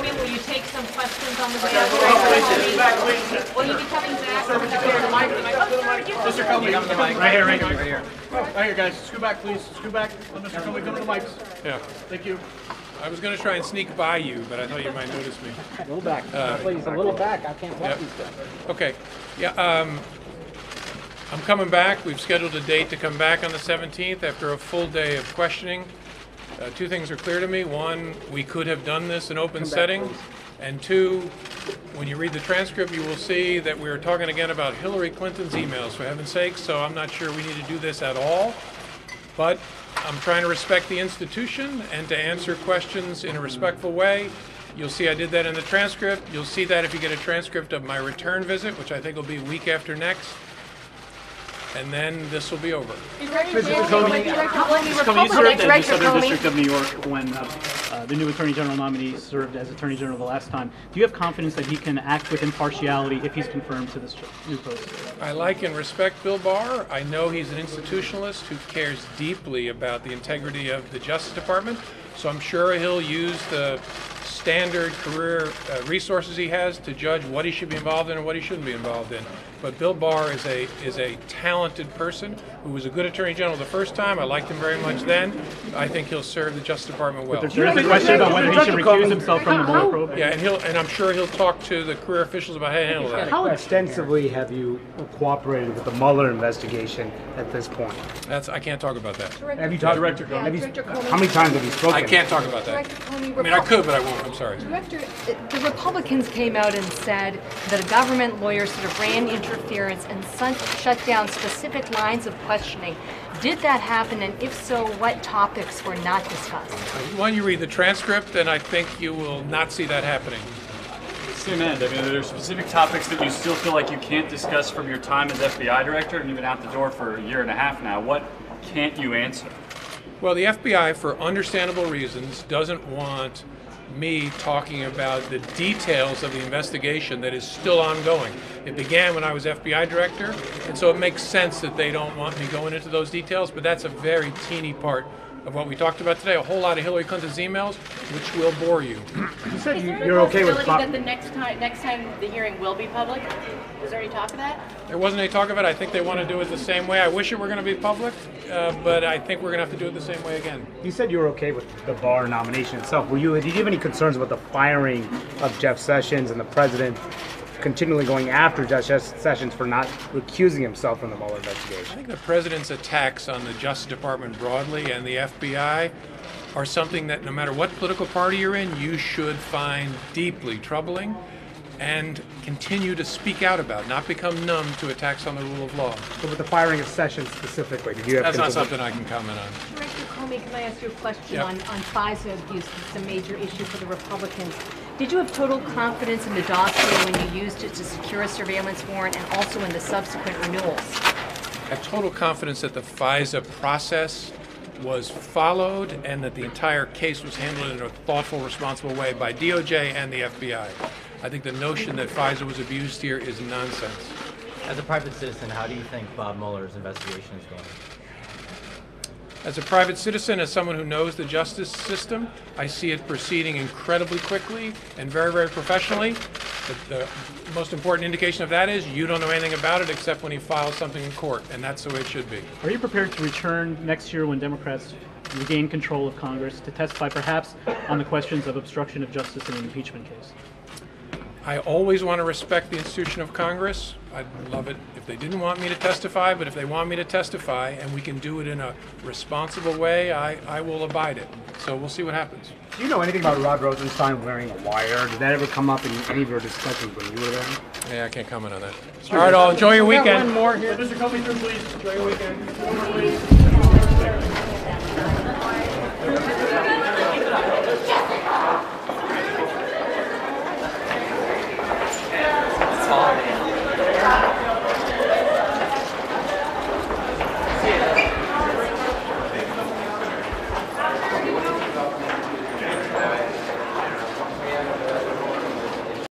Comey, will you take some questions on the way out? Will you be coming back? Sir, would you come to the mic? Mr. Comey, come to the mic. Right here, right here. Right here, guys. Scoot back, please. Scoot back. Let Mr. Comey come to the mics. Yeah. Thank you. I was going to try and sneak by you, but I thought you might notice me. A little back. Please, a little back. I can't walk these guys. Okay. Yeah. I'm coming back. We've scheduled a date to come back on the 17th after a full day of questioning. Two things are clear to me. One, we could have done this in open setting. And two, when you read the transcript, you will see that we are talking again about Hillary Clinton's emails, for heaven's sake. So I'm not sure we need to do this at all. But I'm trying to respect the institution and to answer questions in a respectful way. You'll see I did that in the transcript. You'll see that if you get a transcript of my return visit, which I think will be week after next. And then this will be over. Mr. Comey, you served as the Southern District of New York when the new Attorney General nominee served as Attorney General the last time. Do you have confidence that he can act with impartiality if he's confirmed to this new post? I like and respect Bill Barr. I know he's an institutionalist who cares deeply about the integrity of the Justice Department. So I'm sure he'll use the standard career resources he has to judge what he should be involved in and what he shouldn't be involved in. But Bill Barr is a talented person who was a good Attorney General the first time. I liked him very much then. I think he'll serve the Justice Department well. But there's a question about whether he should recuse himself from the Mueller probe. Yeah, and I'm sure he'll talk to the career officials about how to handle that. How extensively have you cooperated with the Mueller investigation at this point? I can't talk about that. Have you talked, Director Comey. how many times have you spoken? I can't talk about that. Director Comey, I mean, I could, but I won't. I'm sorry. Director, the Republicans came out and said that a government lawyer sort of ran interference and shut down specific lines of questioning. Did that happen, and if so, what topics were not discussed? When you read the transcript, then I think you will not see that happening. Same end. I mean, are there specific topics that you still feel like you can't discuss from your time as FBI director, and you've been out the door for a year and a half now? What can't you answer? Well, the FBI, for understandable reasons, doesn't want me talking about the details of the investigation that is still ongoing. It began when I was FBI director, and so it makes sense that they don't want me going into those details, but that's a very teeny part of what we talked about today. A whole lot of Hillary Clinton's emails, which will bore you. You said Is there you're okay with that the next time the hearing will be public? Was there any talk of that? There wasn't any talk of it. I think they want to do it the same way. I wish it were going to be public, but I think we're going to have to do it the same way again. You said you were okay with the Barr nomination itself. Did you have any concerns about the firing of Jeff Sessions and the president continually going after Jeff Sessions for not recusing himself from the Mueller investigation? I think the president's attacks on the Justice Department broadly and the FBI are something that no matter what political party you're in, you should find deeply troubling and continue to speak out about, not become numb to attacks on the rule of law. So with the firing of Sessions specifically, did you have That's not concerns? something I can comment on. Director Comey, can I ask you a question Yep. on FISA abuse? It's a major issue for the Republicans. Did you have total confidence in the dossier when you used it to secure a surveillance warrant and also in the subsequent renewals? I have total confidence that the FISA process was followed and that the entire case was handled in a thoughtful, responsible way by DOJ and the FBI. I think the notion that FISA was abused here is nonsense. As a private citizen, how do you think Bob Mueller's investigation is going? As a private citizen, as someone who knows the justice system, I see it proceeding incredibly quickly and very, very professionally. The most important indication of that is you don't know anything about it except when he files something in court, and that's the way it should be. Are you prepared to return next year when Democrats regain control of Congress to testify perhaps on the questions of obstruction of justice in an impeachment case? I always want to respect the institution of Congress. I'd love it if they didn't want me to testify, but if they want me to testify and we can do it in a responsible way, I will abide it. So we'll see what happens. Do you know anything about Rod Rosenstein wearing a wire? Did that ever come up in any of your discussions when you were there? Yeah, I can't comment on that. All right, all enjoy your weekend. One more here. Mr. Comey, please. Enjoy your weekend.